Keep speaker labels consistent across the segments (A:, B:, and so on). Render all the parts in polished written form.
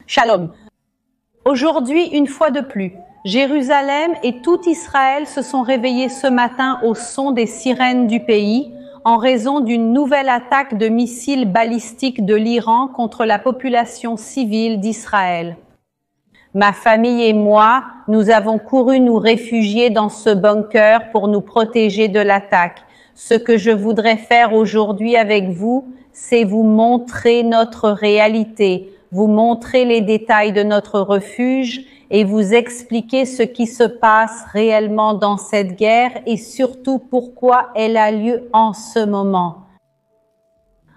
A: Shalom. Aujourd'hui, une fois de plus, Jérusalem et tout Israël se sont réveillés ce matin au son des sirènes du pays en raison d'une nouvelle attaque de missiles balistiques de l'Iran contre la population civile d'Israël. Ma famille et moi, nous avons couru nous réfugier dans ce bunker pour nous protéger de l'attaque. Ce que je voudrais faire aujourd'hui avec vous, c'est vous montrer notre réalité, vous montrer les détails de notre refuge et vous expliquer ce qui se passe réellement dans cette guerre et surtout pourquoi elle a lieu en ce moment.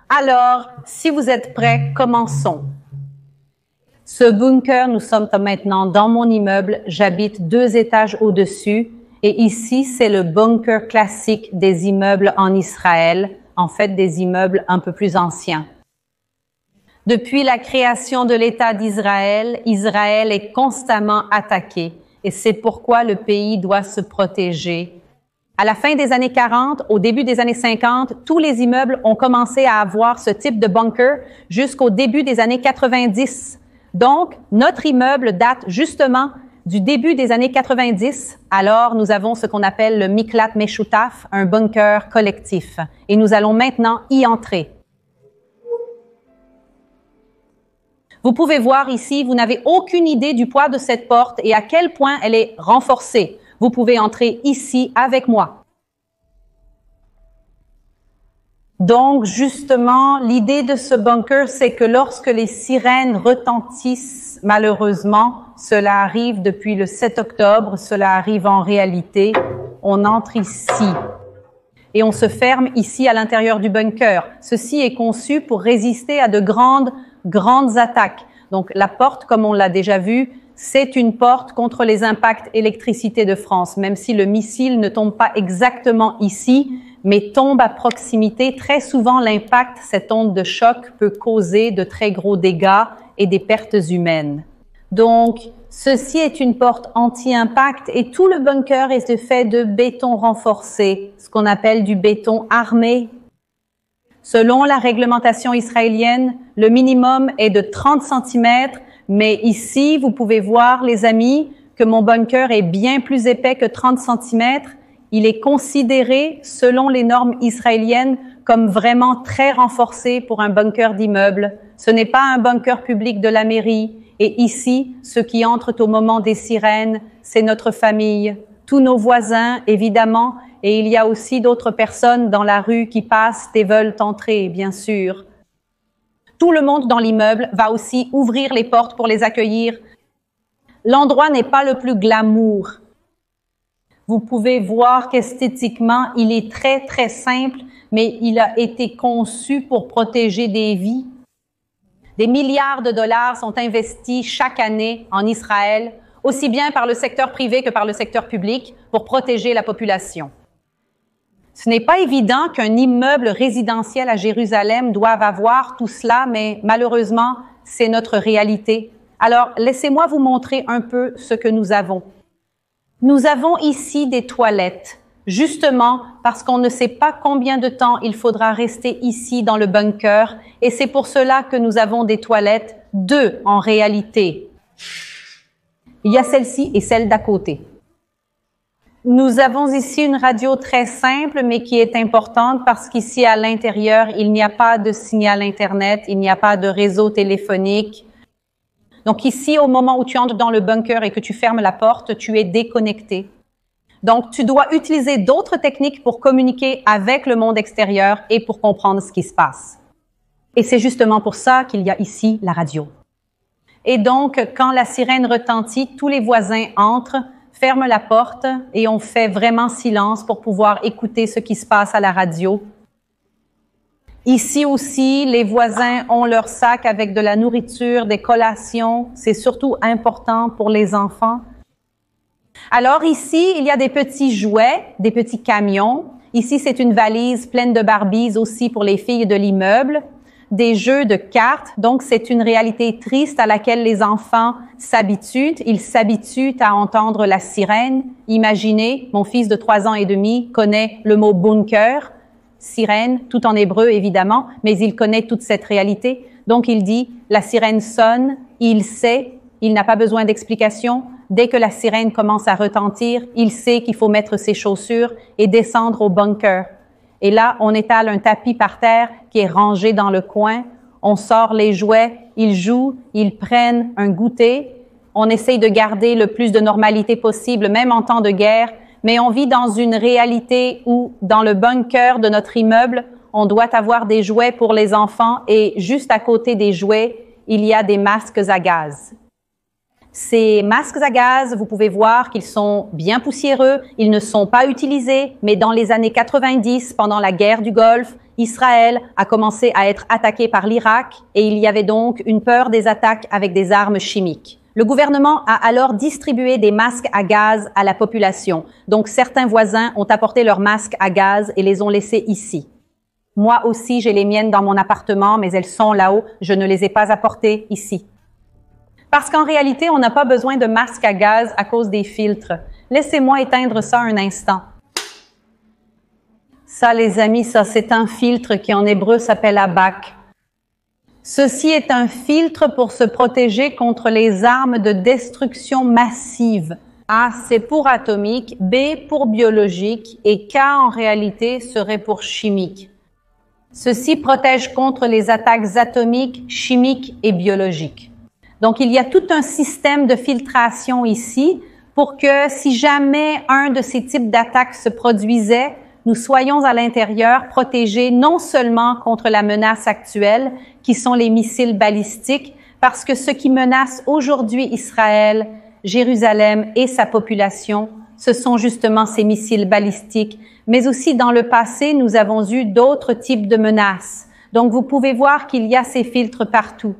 A: Alors, si vous êtes prêts, commençons. Ce bunker, nous sommes maintenant dans mon immeuble, j'habite 2 étages au-dessus et ici, c'est le bunker classique des immeubles en Israël, en fait des immeubles un peu plus anciens. Depuis la création de l'État d'Israël, Israël est constamment attaqué et c'est pourquoi le pays doit se protéger. À la fin des années 40, au début des années 50, tous les immeubles ont commencé à avoir ce type de bunker jusqu'au début des années 90. Donc, notre immeuble date justement du début des années 90. Alors, nous avons ce qu'on appelle le Miklat Meshutaf, un bunker collectif. Et nous allons maintenant y entrer. Vous pouvez voir ici, vous n'avez aucune idée du poids de cette porte et à quel point elle est renforcée. Vous pouvez entrer ici avec moi. Donc, justement, l'idée de ce bunker, c'est que lorsque les sirènes retentissent, malheureusement, cela arrive depuis le 7 octobre, cela arrive en réalité, on entre ici. Et on se ferme ici à l'intérieur du bunker. Ceci est conçu pour résister à de grandes attaques. Donc la porte, comme on l'a déjà vu, c'est une porte contre les impacts électricité de France, même si le missile ne tombe pas exactement ici, mais tombe à proximité. Très souvent, l'impact, cette onde de choc, peut causer de très gros dégâts et des pertes humaines. Donc, ceci est une porte anti-impact et tout le bunker est fait de béton renforcé, ce qu'on appelle du béton armé. Selon la réglementation israélienne, le minimum est de 30 cm, mais ici, vous pouvez voir, les amis, que mon bunker est bien plus épais que 30 cm. Il est considéré, selon les normes israéliennes, comme vraiment très renforcé pour un bunker d'immeuble. Ce n'est pas un bunker public de la mairie. Et ici, ceux qui entrent au moment des sirènes, c'est notre famille, tous nos voisins, évidemment, et il y a aussi d'autres personnes dans la rue qui passent et veulent entrer, bien sûr. Tout le monde dans l'immeuble va aussi ouvrir les portes pour les accueillir. L'endroit n'est pas le plus glamour. Vous pouvez voir qu'esthétiquement, il est très, très simple, mais il a été conçu pour protéger des vies. Des milliards de dollars sont investis chaque année en Israël, aussi bien par le secteur privé que par le secteur public, pour protéger la population. Ce n'est pas évident qu'un immeuble résidentiel à Jérusalem doive avoir tout cela, mais malheureusement, c'est notre réalité. Alors, laissez-moi vous montrer un peu ce que nous avons. Nous avons ici des toilettes, justement parce qu'on ne sait pas combien de temps il faudra rester ici dans le bunker, et c'est pour cela que nous avons des toilettes, 2 en réalité. Il y a celle-ci et celle d'à côté. Nous avons ici une radio très simple, mais qui est importante parce qu'ici à l'intérieur, il n'y a pas de signal Internet, il n'y a pas de réseau téléphonique. Donc ici, au moment où tu entres dans le bunker et que tu fermes la porte, tu es déconnecté. Donc tu dois utiliser d'autres techniques pour communiquer avec le monde extérieur et pour comprendre ce qui se passe. Et c'est justement pour ça qu'il y a ici la radio. Et donc, quand la sirène retentit, tous les voisins entrent, ferment la porte et on fait vraiment silence pour pouvoir écouter ce qui se passe à la radio. Ici aussi, les voisins ont leur sac avec de la nourriture, des collations. C'est surtout important pour les enfants. Alors ici, il y a des petits jouets, des petits camions. Ici, c'est une valise pleine de Barbies aussi pour les filles de l'immeuble. Des jeux de cartes, donc c'est une réalité triste à laquelle les enfants s'habituent. Ils s'habituent à entendre la sirène. Imaginez, mon fils de 3 ans et demi connaît le mot bunker, sirène, tout en hébreu évidemment, mais il connaît toute cette réalité. Donc il dit, la sirène sonne il sait, il n'a pas besoin d'explication. Dès que la sirène commence à retentir, il sait qu'il faut mettre ses chaussures et descendre au bunker. Et là, on étale un tapis par terre qui est rangé dans le coin. On sort les jouets, ils jouent, ils prennent un goûter. On essaye de garder le plus de normalité possible, même en temps de guerre. Mais on vit dans une réalité où, dans le bunker de notre immeuble, on doit avoir des jouets pour les enfants et juste à côté des jouets, il y a des masques à gaz. Ces masques à gaz, vous pouvez voir qu'ils sont bien poussiéreux, ils ne sont pas utilisés, mais dans les années 90, pendant la guerre du Golfe, Israël a commencé à être attaqué par l'Irak et il y avait donc une peur des attaques avec des armes chimiques. Le gouvernement a alors distribué des masques à gaz à la population. Donc certains voisins ont apporté leurs masques à gaz et les ont laissés ici. Moi aussi, j'ai les miennes dans mon appartement, mais elles sont là-haut. Je ne les ai pas apportées ici. Parce qu'en réalité, on n'a pas besoin de masques à gaz à cause des filtres. Laissez-moi éteindre ça un instant. Ça, les amis, ça, c'est un filtre qui en hébreu s'appelle abak. Ceci est un filtre pour se protéger contre les armes de destruction massive. A, c'est pour atomique, B pour biologique et K, en réalité, serait pour chimique. Ceci protège contre les attaques atomiques, chimiques et biologiques. Donc, il y a tout un système de filtration ici pour que si jamais un de ces types d'attaques se produisait, nous soyons à l'intérieur protégés non seulement contre la menace actuelle, qui sont les missiles balistiques, parce que ce qui menace aujourd'hui Israël, Jérusalem et sa population, ce sont justement ces missiles balistiques. Mais aussi dans le passé, nous avons eu d'autres types de menaces. Donc vous pouvez voir qu'il y a ces filtres partout.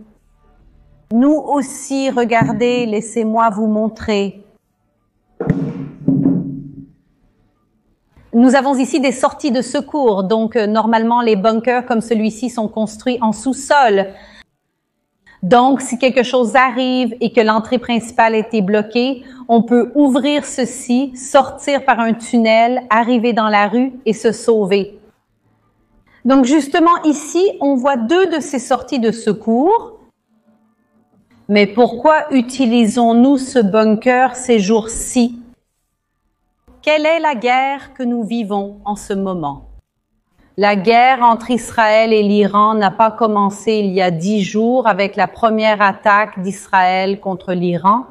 A: Nous aussi, regardez, laissez-moi vous montrer. Nous avons ici des sorties de secours, donc normalement les bunkers comme celui-ci sont construits en sous-sol. Donc si quelque chose arrive et que l'entrée principale a été bloquée, on peut ouvrir ceci, sortir par un tunnel, arriver dans la rue et se sauver. Donc justement ici, on voit deux de ces sorties de secours. Mais pourquoi utilisons-nous ce bunker ces jours-ci? Quelle est la guerre que nous vivons en ce moment? La guerre entre Israël et l'Iran n'a pas commencé il y a 10 jours avec la première attaque d'Israël contre l'Iran.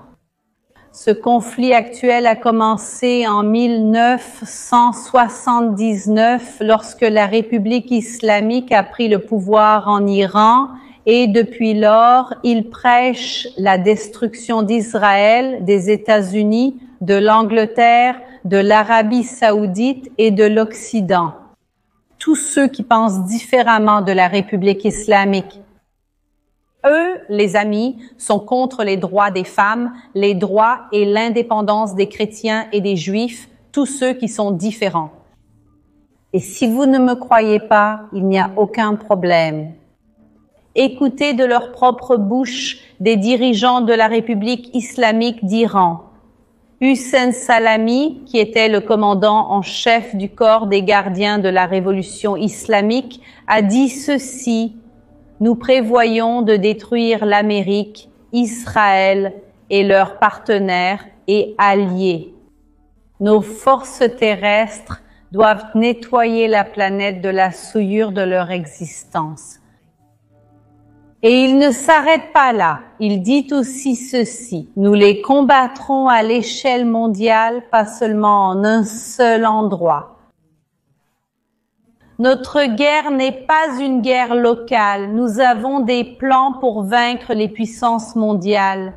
A: Ce conflit actuel a commencé en 1979 lorsque la République islamique a pris le pouvoir en Iran et depuis lors, il prêche la destruction d'Israël, des États-Unis, de l'Angleterre, de l'Arabie saoudite et de l'Occident. Tous ceux qui pensent différemment de la République islamique. Eux, les amis, sont contre les droits des femmes, les droits et l'indépendance des chrétiens et des juifs, tous ceux qui sont différents. Et si vous ne me croyez pas, il n'y a aucun problème. Écoutez de leur propre bouche des dirigeants de la République islamique d'Iran. Hussein Salami, qui était le commandant en chef du corps des gardiens de la révolution islamique, a dit ceci: « Nous prévoyons de détruire l'Amérique, Israël et leurs partenaires et alliés. Nos forces terrestres doivent nettoyer la planète de la souillure de leur existence. » Et il ne s'arrête pas là. Il dit aussi ceci: « Nous les combattrons à l'échelle mondiale, pas seulement en un seul endroit. » Notre guerre n'est pas une guerre locale. Nous avons des plans pour vaincre les puissances mondiales.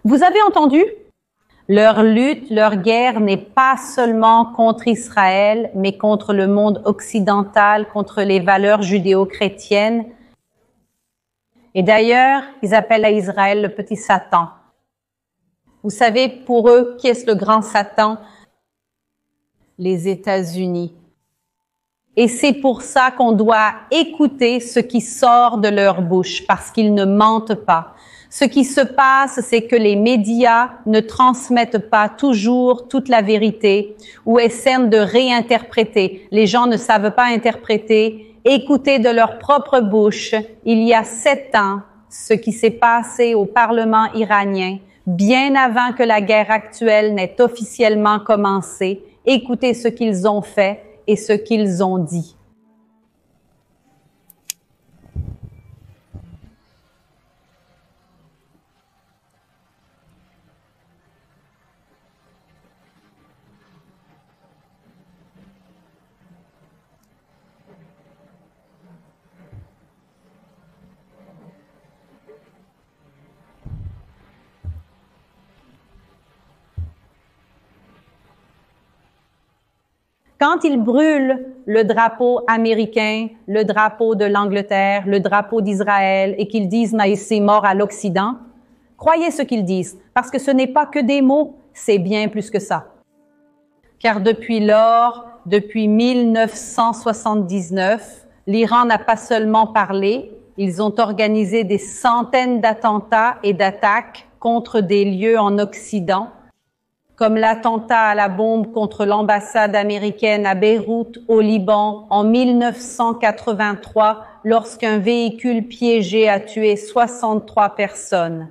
A: Vous avez entendu? Leur lutte, leur guerre n'est pas seulement contre Israël, mais contre le monde occidental, contre les valeurs judéo-chrétiennes. Et d'ailleurs, ils appellent à Israël le petit Satan. Vous savez, pour eux, qui est le grand Satan? Les États-Unis. Et c'est pour ça qu'on doit écouter ce qui sort de leur bouche, parce qu'ils ne mentent pas. Ce qui se passe, c'est que les médias ne transmettent pas toujours toute la vérité ou essaient de réinterpréter. Les gens ne savent pas interpréter. Écoutez de leur propre bouche, il y a 7 ans, ce qui s'est passé au Parlement iranien, bien avant que la guerre actuelle n'ait officiellement commencé. Écoutez ce qu'ils ont fait et ce qu'ils ont dit. Quand ils brûlent le drapeau américain, le drapeau de l'Angleterre, le drapeau d'Israël et qu'ils disent « c'est mort à l'Occident », croyez ce qu'ils disent, parce que ce n'est pas que des mots, c'est bien plus que ça. Car depuis lors, depuis 1979, l'Iran n'a pas seulement parlé, ils ont organisé des centaines d'attentats et d'attaques contre des lieux en Occident, comme l'attentat à la bombe contre l'ambassade américaine à Beyrouth, au Liban, en 1983, lorsqu'un véhicule piégé a tué 63 personnes.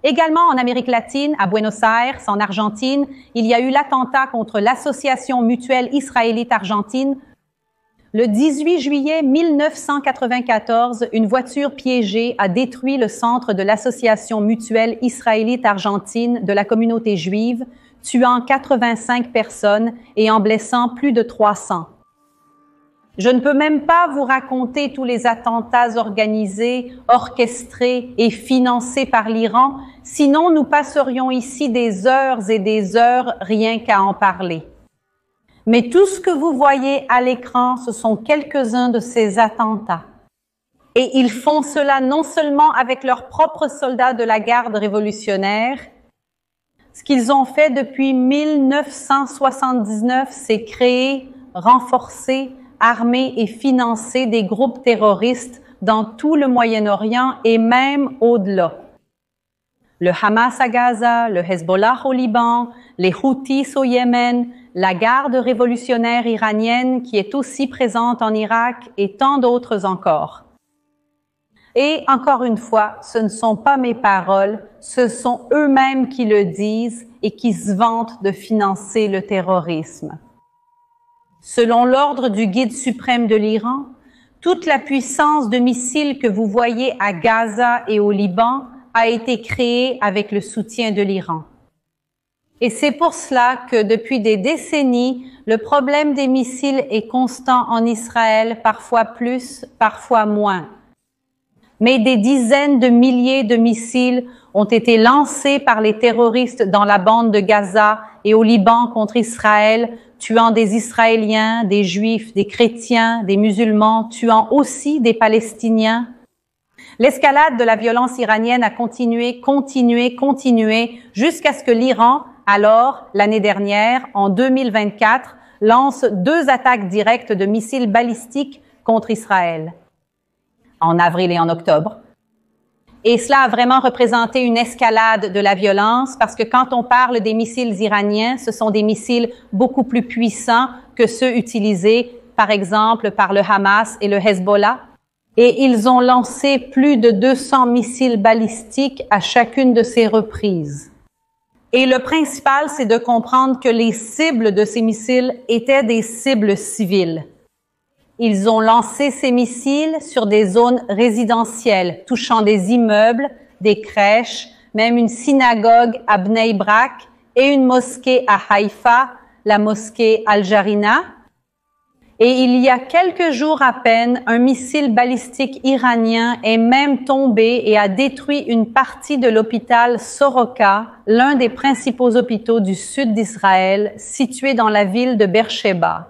A: Également en Amérique latine, à Buenos Aires, en Argentine, il y a eu l'attentat contre l'Association mutuelle israélite-argentine. Le 18 juillet 1994, une voiture piégée a détruit le centre de l'Association mutuelle israélite-argentine de la communauté juive, tuant 85 personnes et en blessant plus de 300. Je ne peux même pas vous raconter tous les attentats organisés, orchestrés et financés par l'Iran, sinon nous passerions ici des heures et des heures rien qu'à en parler. Mais tout ce que vous voyez à l'écran, ce sont quelques-uns de ces attentats. Et ils font cela non seulement avec leurs propres soldats de la garde révolutionnaire. Ce qu'ils ont fait depuis 1979, c'est créer, renforcer, armer et financer des groupes terroristes dans tout le Moyen-Orient et même au-delà. Le Hamas à Gaza, le Hezbollah au Liban, les Houthis au Yémen, la garde révolutionnaire iranienne qui est aussi présente en Irak et tant d'autres encore. Et encore une fois, ce ne sont pas mes paroles, ce sont eux-mêmes qui le disent et qui se vantent de financer le terrorisme. Selon l'ordre du guide suprême de l'Iran, toute la puissance de missiles que vous voyez à Gaza et au Liban a été créée avec le soutien de l'Iran. Et c'est pour cela que depuis des décennies, le problème des missiles est constant en Israël, parfois plus, parfois moins. Mais des dizaines de milliers de missiles ont été lancés par les terroristes dans la bande de Gaza et au Liban contre Israël, tuant des Israéliens, des Juifs, des chrétiens, des musulmans, tuant aussi des Palestiniens. L'escalade de la violence iranienne a continué, jusqu'à ce que l'Iran, alors, l'année dernière, en 2024, lance 2 attaques directes de missiles balistiques contre Israël, en avril et en octobre. Et cela a vraiment représenté une escalade de la violence parce que quand on parle des missiles iraniens, ce sont des missiles beaucoup plus puissants que ceux utilisés, par exemple, par le Hamas et le Hezbollah. Et ils ont lancé plus de 200 missiles balistiques à chacune de ces reprises. Et le principal, c'est de comprendre que les cibles de ces missiles étaient des cibles civiles. Ils ont lancé ces missiles sur des zones résidentielles, touchant des immeubles, des crèches, même une synagogue à Bnei Brak et une mosquée à Haïfa, la mosquée Al-Jarina. Et il y a quelques jours à peine, un missile balistique iranien est même tombé et a détruit une partie de l'hôpital Soroka, l'un des principaux hôpitaux du sud d'Israël, situé dans la ville de Beersheba.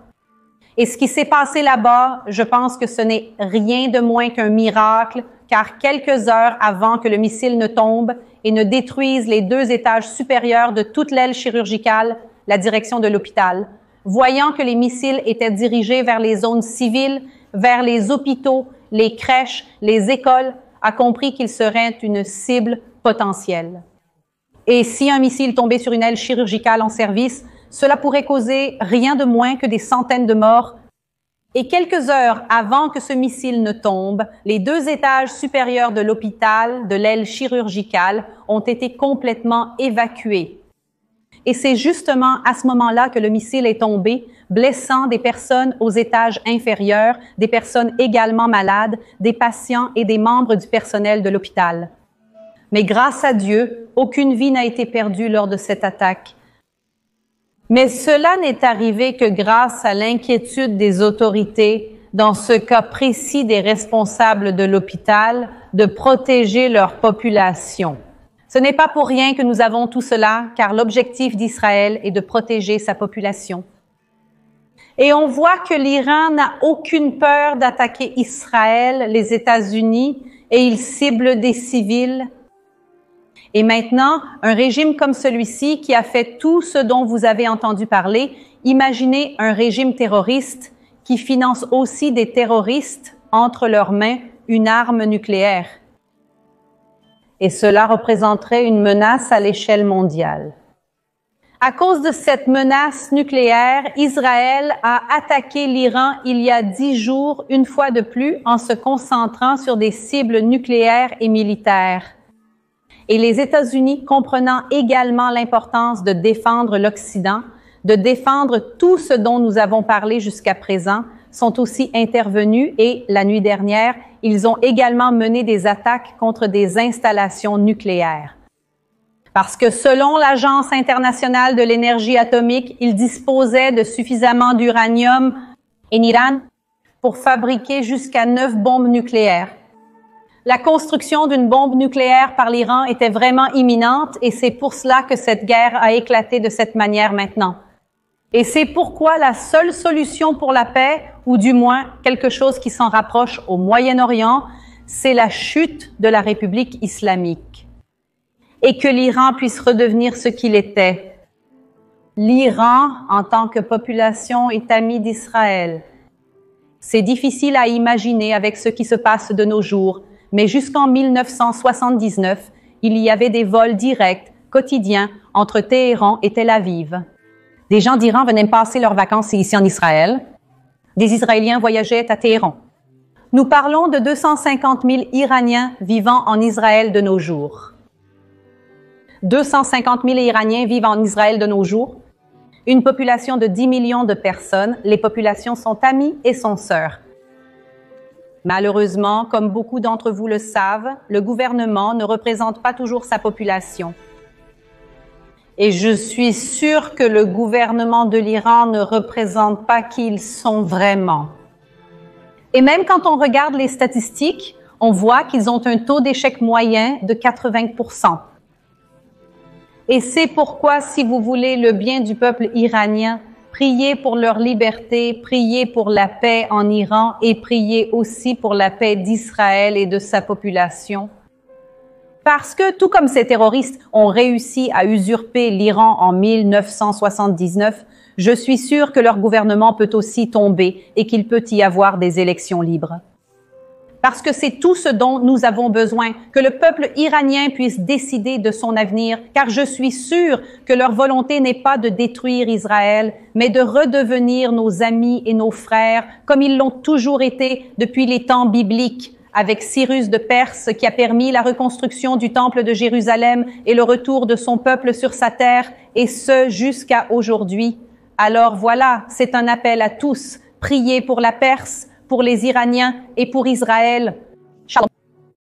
A: Et ce qui s'est passé là-bas, je pense que ce n'est rien de moins qu'un miracle, car quelques heures avant que le missile ne tombe et ne détruise les 2 étages supérieurs de toute l'aile chirurgicale, la direction de l'hôpital, voyant que les missiles étaient dirigés vers les zones civiles, vers les hôpitaux, les crèches, les écoles, a compris qu'il serait une cible potentielle. Et si un missile tombait sur une aile chirurgicale en service, cela pourrait causer rien de moins que des centaines de morts Et quelques heures avant que ce missile ne tombe, les 2 étages supérieurs de l'hôpital, de l'aile chirurgicale, ont été complètement évacués. Et c'est justement à ce moment-là que le missile est tombé, blessant des personnes aux étages inférieurs, des personnes également malades, des patients et des membres du personnel de l'hôpital. Mais grâce à Dieu, aucune vie n'a été perdue lors de cette attaque. Mais cela n'est arrivé que grâce à l'inquiétude des autorités, dans ce cas précis des responsables de l'hôpital, de protéger leur population. Ce n'est pas pour rien que nous avons tout cela, car l'objectif d'Israël est de protéger sa population. Et on voit que l'Iran n'a aucune peur d'attaquer Israël, les États-Unis, et il cible des civils. Et maintenant, un régime comme celui-ci qui a fait tout ce dont vous avez entendu parler, imaginez un régime terroriste qui finance aussi des terroristes entre leurs mains une arme nucléaire. Et cela représenterait une menace à l'échelle mondiale. À cause de cette menace nucléaire, Israël a attaqué l'Iran il y a 10 jours, une fois de plus, en se concentrant sur des cibles nucléaires et militaires. Et les États-Unis, comprenant également l'importance de défendre l'Occident, de défendre tout ce dont nous avons parlé jusqu'à présent, sont aussi intervenus et, la nuit dernière, ils ont également mené des attaques contre des installations nucléaires. Parce que selon l'Agence internationale de l'énergie atomique, ils disposaient de suffisamment d'uranium en Iran pour fabriquer jusqu'à 9 bombes nucléaires. La construction d'une bombe nucléaire par l'Iran était vraiment imminente et c'est pour cela que cette guerre a éclaté de cette manière maintenant. Et c'est pourquoi la seule solution pour la paix, ou du moins quelque chose qui s'en rapproche au Moyen-Orient, c'est la chute de la République islamique. Et que l'Iran puisse redevenir ce qu'il était. L'Iran, en tant que population, est ami d'Israël. C'est difficile à imaginer avec ce qui se passe de nos jours, mais jusqu'en 1979, il y avait des vols directs, quotidiens, entre Téhéran et Tel Aviv. Des gens d'Iran venaient passer leurs vacances ici en Israël. Des Israéliens voyageaient à Téhéran. Nous parlons de 250 000 Iraniens vivant en Israël de nos jours. 250 000 Iraniens vivent en Israël de nos jours. Une population de 10 millions de personnes. Les populations sont amies et sont sœurs. Malheureusement, comme beaucoup d'entre vous le savent, le gouvernement ne représente pas toujours sa population. Et je suis sûre que le gouvernement de l'Iran ne représente pas qui ils sont vraiment. Et même quand on regarde les statistiques, on voit qu'ils ont un taux d'échec moyen de 80%. Et c'est pourquoi, si vous voulez le bien du peuple iranien, priez pour leur liberté, priez pour la paix en Iran et priez aussi pour la paix d'Israël et de sa population. Parce que, tout comme ces terroristes ont réussi à usurper l'Iran en 1979, je suis sûre que leur gouvernement peut aussi tomber et qu'il peut y avoir des élections libres. Parce que c'est tout ce dont nous avons besoin, que le peuple iranien puisse décider de son avenir, car je suis sûre que leur volonté n'est pas de détruire Israël, mais de redevenir nos amis et nos frères, comme ils l'ont toujours été depuis les temps bibliques, avec Cyrus de Perse qui a permis la reconstruction du temple de Jérusalem et le retour de son peuple sur sa terre, et ce jusqu'à aujourd'hui. Alors voilà, c'est un appel à tous, priez pour la Perse, pour les Iraniens et pour Israël.